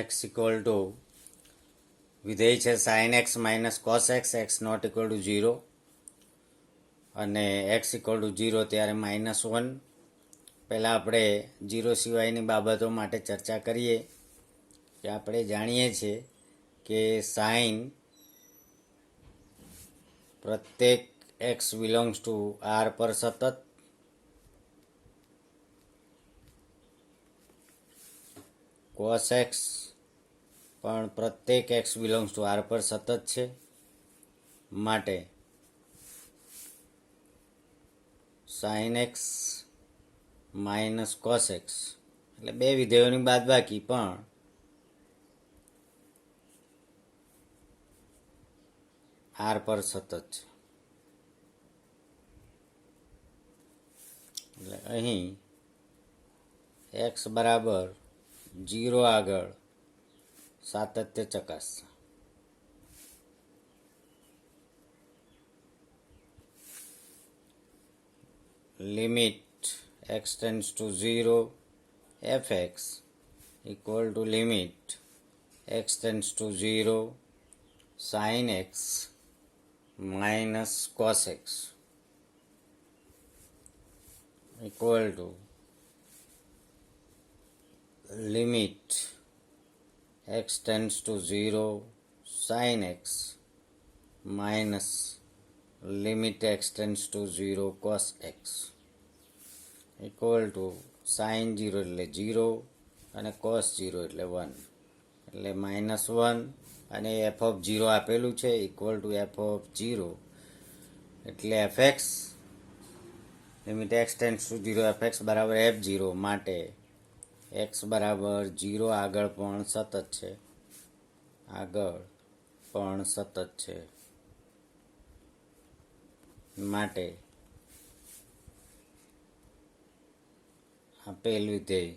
X equal to વિધેય છે sine x minus cos x, X not equal to 0 અને x equal to 0 ત્યારે -1. પહેલાં આપણે 0 સિવાયની બાબતો માટે ચર્ચા કરીએ કે આપણે જાણીએ છીએ કે સાઇન પ્રત્યેક એક્સ બિલોંગ્સ ટુ આર પર સતત, કોસ એક્સ પણ પ્રત્યેક એક્સ બિલોંગ્સ ટુ આર પર સતત છે. માટે sine x minus cos x એટલે બે વિધેયોની બાદબાકી પણ આર પર સતત છે. એટલે અહીં એક્સ બરાબર 0 આગળ સાતત્ય ચકાસશે. Limit x tends to 0 f x equal to limit x tends to 0 sine x minus cos x equal to limit x tends to 0 sine x minus limit x tends to 0 cos x equal to sine 0 એટલે 0 અને cos 0 એટલે 1. એટલે -1 અને F of 0 આપેલું છે equal to F of 0 એટલે F x limit x tends to 0 f x બરાબર F0 માટે એક્સ બરાબર 0 આગળ પણ સતત છે, માટે આપેલ વિધેય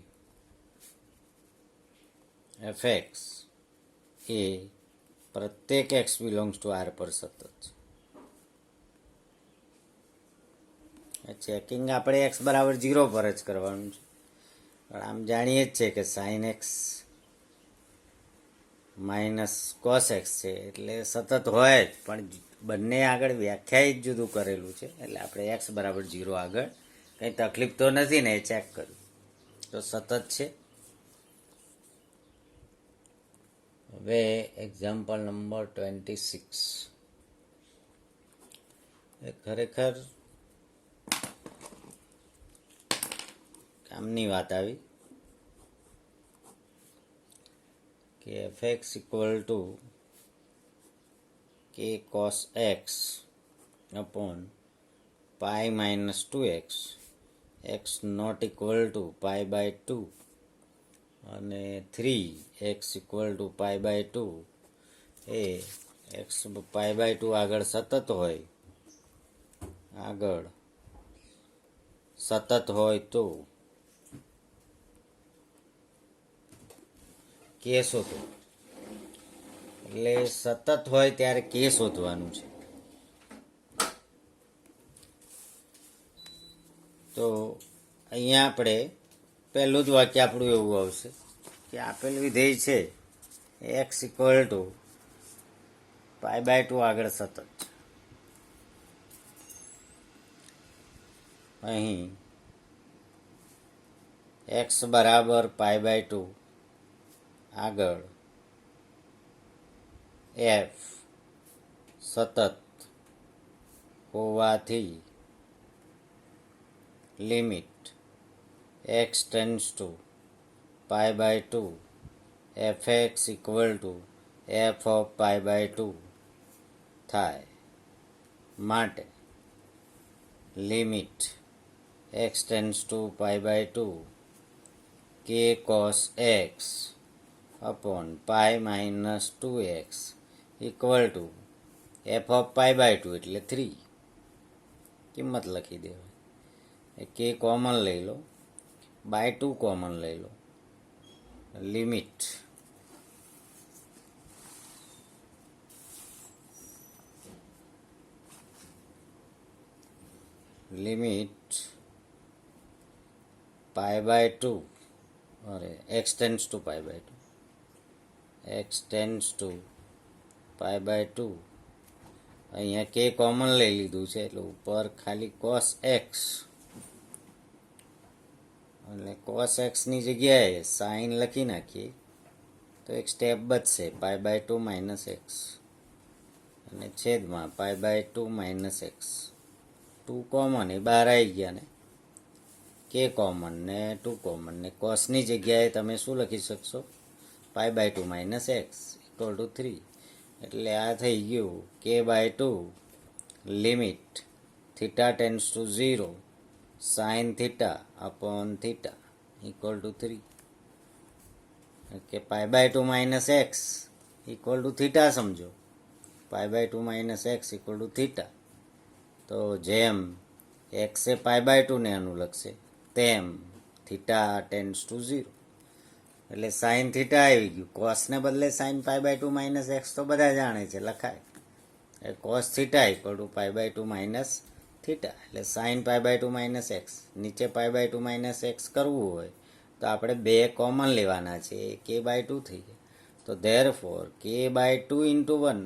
એફ એક્સ એ પ્રત્યેક એક્સ બિલોંગ્સ ટુ આર પર સતત છે. ચેકિંગ આપણે એક્સ બરાબર 0 પર જ કરવાનું છે, પણ આમ જાણીએ જ છે કે sine x minus cos x છે એટલે સતત હોય જ, પણ બંને આગળ વ્યાખ્યાયિત જુદું કરેલું છે. એટલે આપણે એક્સ બરાબર 0 આગળ કંઈ તકલીફ તો નથી ને, એ ચેક કર્યું તો સતત છે. હવે એક્ઝામ્પલ નંબર 26 એ ખરેખર કામની વાત આવી કે f x equal to k cos x upon pi minus 2x, x not equal to π/2 અને 3x equal to π/2 A x π/2 આગળ સતત હોય તો કે શોધો. એટલે સતત હોય ત્યારે કે શોધવાનું છે. તો અહીંયા આપણે પહેલું જ વાક્ય આપણું એવું આવશે કે આપેલ વિધેય છે એક્સ ઇક્વલ ટુ π/2 આગળ સતત છે. અહીં એક્સ બરાબર π/2 આગળ એફ સતત હોવાથી limit x tends to π/2 f x equal to F of π/2 થાય. માટે limit x tends to π/2 k cos x upon pi minus 2x equal to F of π/2 એટલે 3. કિંમત લખી દેવાય. કે કોમન લઈ લો, /2 કોમન લઈ લો. Limit π/2 x tends to π/2 x tends to pi by two, અહીંયા કે કોમન લઈ લીધું છે એટલે ઉપર ખાલી કોસ એક્સ, એટલે કોસ એક્સની જગ્યાએ સાઈન લખી નાખીએ તો એક સ્ટેપ બચશે, pi by two minus x, અને છેદમાં pi by two minus x. Two common એ બહાર આવી ગયા ને, કે કોમન ને ટુ કોમન ને કોસની જગ્યાએ તમે શું લખી શકશો, pi by two minus x equal to 3. એટલે આ થઈ ગયું કે by two limit theta tends to 0 sine theta upon theta equal to 3. કે pi by two minus x equal to theta સમજો, pi by two minus x equal to theta. તો જેમ x A pi by ટુને અનુલક્ષે તેમ theta tends to 0, એટલે sine theta આવી ગયું. કોસને બદલે sine pi by two minus x તો બધા જાણે છે, લખાય. Cos theta equal to pi by two minus theta, એટલે sine pi by two minus x. નીચે pi by two minus x કરવું હોય તો આપણે બે કોમન લેવાના છે, કે બાય ટુ થઈ જાય. તો therefore K by two into 1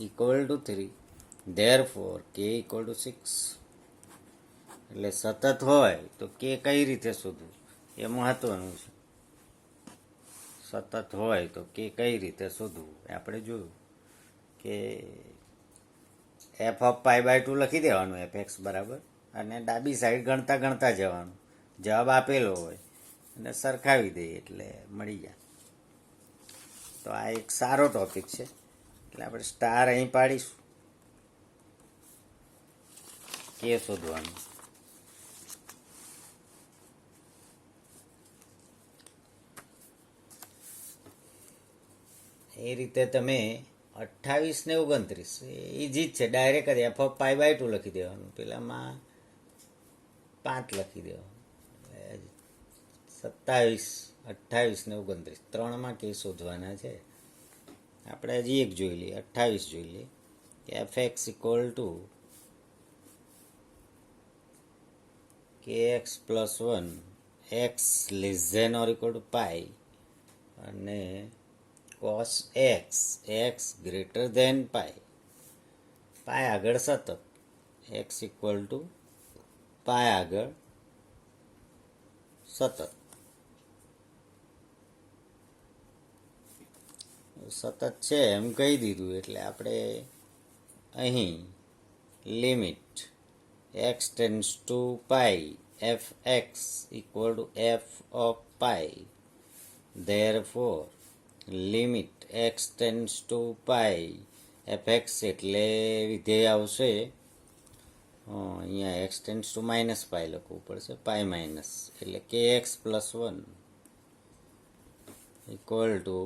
equal to 3, therefore K equal to 6. એટલે સતત હોય તો કે કઈ રીતે શોધવું એ મહત્વનું છે. સતત હોય તો કે કઈ રીતે શોધવું આપણે જોયું કે F of pi by two લખી દેવાનું, એફ એક્સ બરાબર, અને ડાબી સાઈડ ગણતા ગણતા જવાનું, જવાબ આપેલો હોય અને સરખાવી દઈએ એટલે મળી જાય. તો આ એક સારો ટોપિક છે, એટલે આપણે સ્ટાર અહીં પાડીશું, કે શોધવાનું. એ રીતે તમે 28 ને 29 ઇઝી જ છે, ડાયરેક્ટ જ F of pi by two લખી દેવાનું, પેલામાં 5 લખી દેવાનું, 27, 28 ને 29 ત્રણમાં કે શોધવાના છે. આપણે હજી એક જોઈ લઈએ, 28 જોઈ લઈએ કે f x equal to k x plus 1 x less than or equal to pi, અને cos x x greater than pi, pi આગળ સતત, એક્સ ઇક્વલ ટુ પાઈ આગળ સતત. સતત છે એમ કહી દીધું એટલે આપણે અહીં limit x tends to pi F x equal to F of pi, therefore limit x tends to pi F X એટલે વિધેય આવશે, અહીંયા X tends to minus pi લખવું પડશે, પાઈ માઇનસ, એટલે કે x plus 1 equal to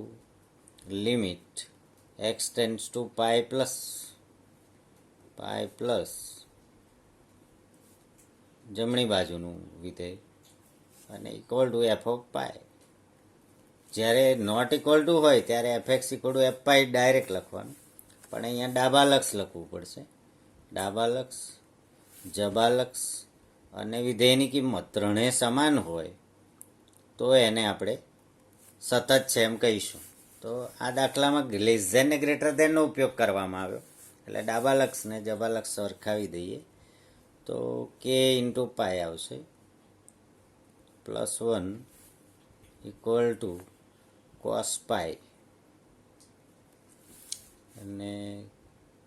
limit x tends to pi plus જમણી બાજુનું વિધેય અને equal to F of pi. જ્યારે નોટ ઇક્વલ ટુ હોય ત્યારે F x equal to F pi direct લખવાનું, પણ અહીંયા ડાબાલક્ષ લખવું પડશે. ડાબાલક્ષ, જબાલક્ષ અને વિધેયની કિંમત ત્રણેય સમાન હોય તો એને આપણે સતત છે એમ કહીશું. તો આ દાખલામાં લેસ ધેન ને ગ્રેટર ધેનનો ઉપયોગ કરવામાં આવ્યો, એટલે ડાબાલક્ષ ને જબાલક્ષ સરખાવી દઈએ તો કે ઇન્ટુ પાઈ આવશે પ્લસ 1 ઇક્વલ ટુ કોસ પાઈ, અને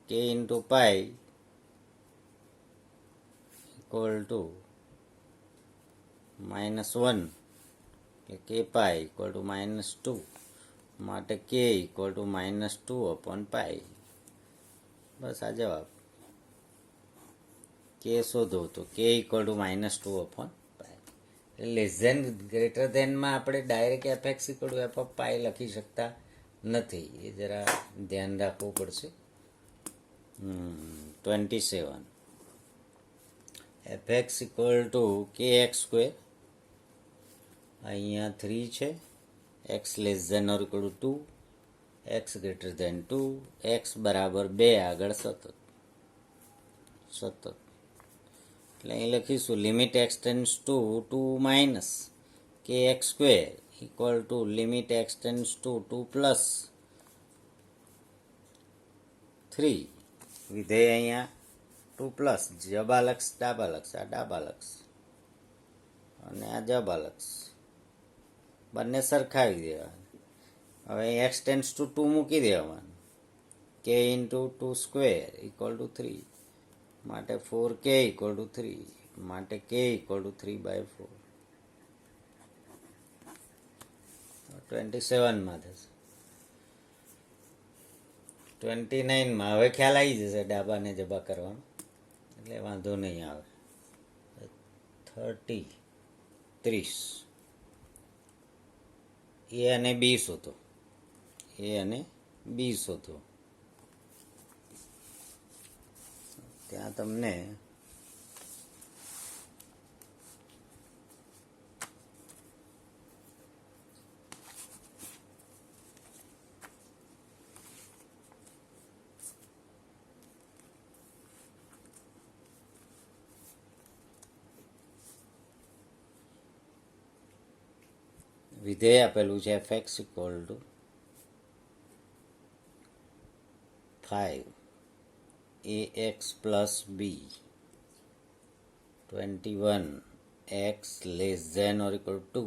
k into pi equal to minus 1, એટલે કે પાઈ ઇક્વલ ટુ માઇનસ 2, માટે k equal to minus 2 upon pi. બસ આ જવાબ. કે શોધો તો k equal to minus 2 upon pi. એટલે લેસ ધેન ગ્રેટર ધેનમાં આપણે direct f x equal to F of pi લખી શકતા નથી, એ જરા ધ્યાન રાખવું પડશે. 27 f x equal to k x square, અહીંયા 3 છે, x less than or equal to 2, x greater than 2, x બરાબર 2 આગળ સતત. એટલે અહીં લખીશું limit x tends to 2 minus k x square equal to limit x tends to 2 plus 3. વિધેય અહીંયા 2 પ્લસ જબાલક્ષ ડાબાલક્ષ, આ ડાબાલક્ષ અને આ જબાલક્ષ બંને સરખાવી દેવાના. હવે એક્સ ટેન્સ ટુ 2 મૂકી દેવાનું. K into 2 square equal to 3 માટે 4k ઇક્વલ ટુ 3 માટે k ઇક્વલ ટુ 3/4. 27માં થશે. 29માં હવે ખ્યાલ આવી જશે ડાબાને જબા કરવાનો, એટલે વાંધો નહીં આવે. 30 એ અને બી શોધો. એ અને બી શોધો. ત્યાં તમને વિધેય આપેલું છે fx equal to 5 ax plus b 21 x less than or equal to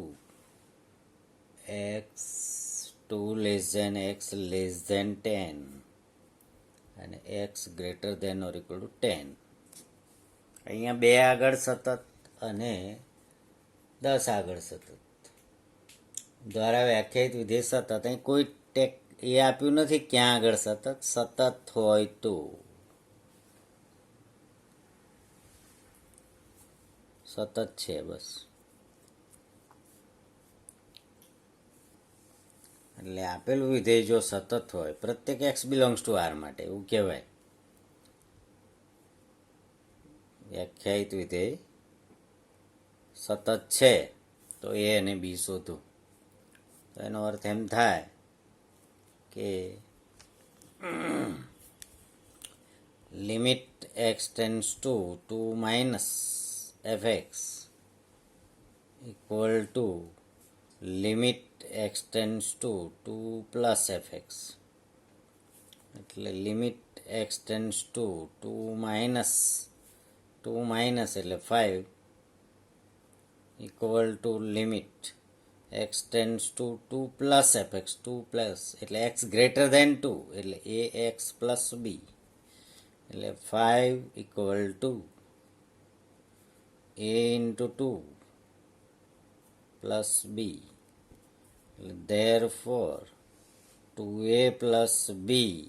x 2 less than x less than 10 અને x greater than or equal to 10. અહીંયા 2 આગળ સતત અને 10 આગળ સતત દ્વારા વ્યાખ્યાયિત વિધેય સતત. અહીં કોઈ ટેક એ આપ્યું નથી ક્યાં આગળ સતત. સતત હોય તો સતત છે બસ. એટલે આપેલું વિધેય જો સતત હોય, પ્રત્યેક એક્સ બિલોંગ્સ ટુ આર માટે એવું કહેવાય. વ્યાખ્યાયિત વિધેય સતત છે તો એ અને બી શોધો. તો એનો અર્થ એમ થાય કે limit x tends to 2 minus fx equal to limit x tends to 2 plus fx. એટલે limit x tends to 2 minus એટલે 5 equal to limit x tends to 2 plus fx. 2 plus એટલે x ગ્રેટર ધેન 2 એટલે ax plus b એટલે 5 equal to a into 2 plus b એટલે therefore 2a plus b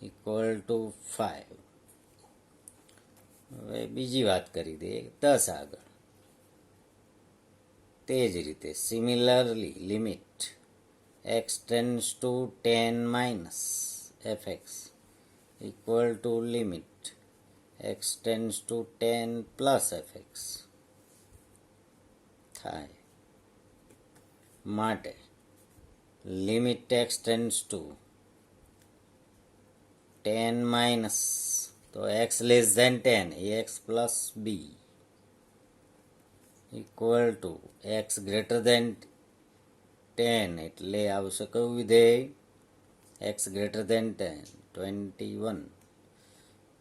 equal to 5. હવે બીજી વાત કરી દઈએ 10 આગળ. તે જ રીતે similarly limit x tends to 10 minus fx equal to limit x tends to 10 plus fx થાય. માટે limit x tends to 10 minus તો x less than 10 ax plus b equal to x greater than 10 એટલે આવશે કયું વિધેય? X greater than 10 21.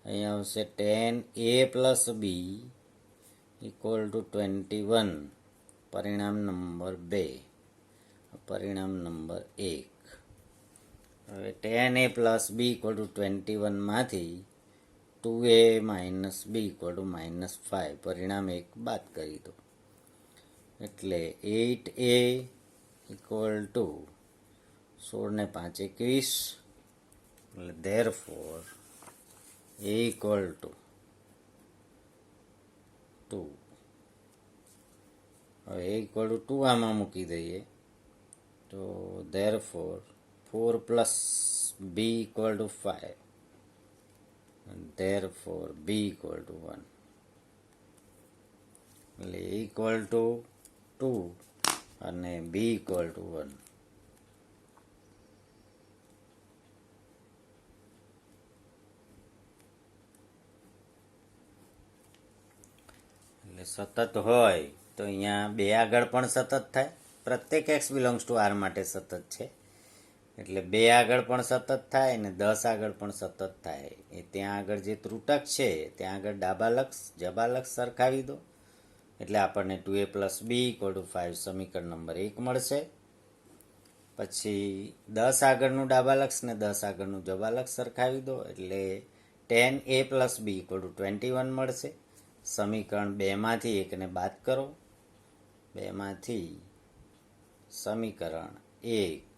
અહીંયા આવશે 10a plus b equal two 21. પરિણામ નંબર 2. પરિણામ નંબર 1. હવે 10a plus b equal to 21માંથી 2a minus b equal to -5. પરિણામ 1 બાદ કરી દો એટલે 8a ઇક્વલ ટુ 16 ને 5 21 એટલે therefore a ઇક્વલ ટુ 2. હવે a ઇક્વલ ટુ 2 આમાં મૂકી દઈએ તો therefore 4 plus b equal to 5 and therefore b equal to 1. એટલે a ઇક્વલ ટુ 2 અને b ઇક્વલ ટુ 1. એટલે સતત હોય તો અહીંયા 2 આગળ પણ સતત થાય. પ્રત્યેક એક્સ બિલોંગ્સ ટુ આર માટે સતત છે. એટલે 2 આગળ પણ સતત થાય ને 10 આગળ પણ સતત થાય. એ ત્યાં આગળ જે ત્રુટક છે ત્યાં આગળ ડાબા લક્ષ જબા લક્ષ સરખાવી દો એટલે આપણને 2a + b = 5 સમીકરણ નંબર 1 મળશે. પછી 10 આગળનું ડાબા લક્ષ ને 10 આગળનું જબા લક્ષ સરખાવી દો એટલે 10a + b = 21 મળશે. સમીકરણ 2માંથી 1ને બાદ કરો. 2માંથી સમીકરણ 1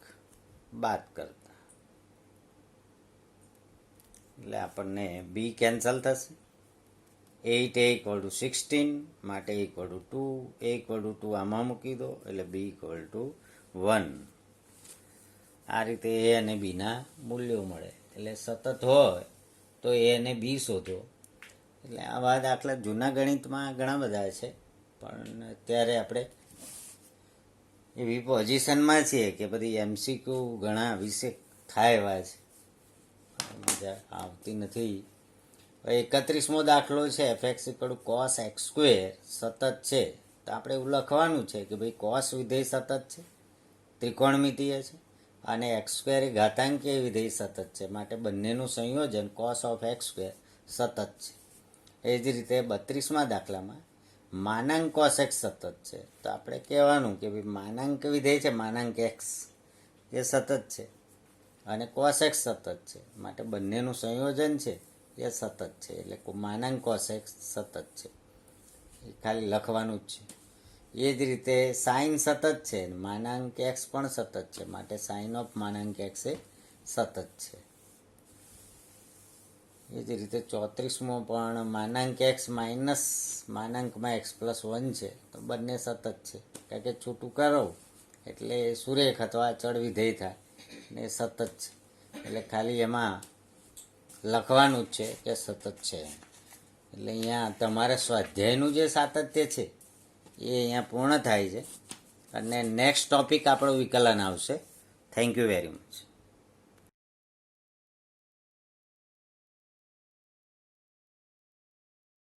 બાદ કરતા એટલે આપણને b કેન્સલ થશે. 8a = 16 માટે a = 2, a = 2 આમાં મૂકી દો એટલે b = 1. આ રીતે a અને b ના મૂલ્યો મળે. એટલે સતત હોય તો a અને b શોધો. એટલે આવા દાખલા જૂના ગણિતમાં ઘણા બધા છે, પણ અત્યારે આપણે એવી પોઝિશનમાં છીએ કે બધી MCQ ઘણા વિશે થાય એવા છે, મજા આવતી નથી. 31મો દાખલો છે fx = cos x² સતત છે. તો આપણે એવું લખવાનું છે કે ભાઈ cos વિધેય સતત છે, ત્રિકોણમિતિય છે, અને x² એ ઘાતાંકીય વિધેય સતત છે, માટે બંનેનું સંયોજન cos of x² સતત છે. એ જ રીતે 32મા દાખલામાં માનાંક cos x સતત છે. તો આપણે કહેવાનું કે ભાઈ માનાંક વિધેય છે માનાંક x એ સતત છે અને cos x સતત છે, માટે બંનેનું સંયોજન છે એ સતત છે. એટલે માનાંક cos x સતત છે, એ ખાલી લખવાનું જ છે. એ જ રીતે સાઇન સતત છે, માનાંક x પણ સતત છે, માટે સાઇન ઓફ માનાંક x એ સતત છે. એ જ રીતે 34મો પણ માનાંક x માઇનસ માનાંકમાં x + 1 છે. તો બંને સતત છે, કારણ કે છૂટું કરો એટલે સુરેખ અથવા અચળ વિધેય થાય ને સતત છે. એટલે ખાલી એમાં લખવાનું જ છે કે સતત છે. એટલે અહીંયા તમારે સ્વાધ્યાયનું જે સાતત્ય છે એ અહીંયા પૂર્ણ થાય છે અને નેક્સ્ટ ટોપિક આપણો વિકલન આવશે. Thank you very much.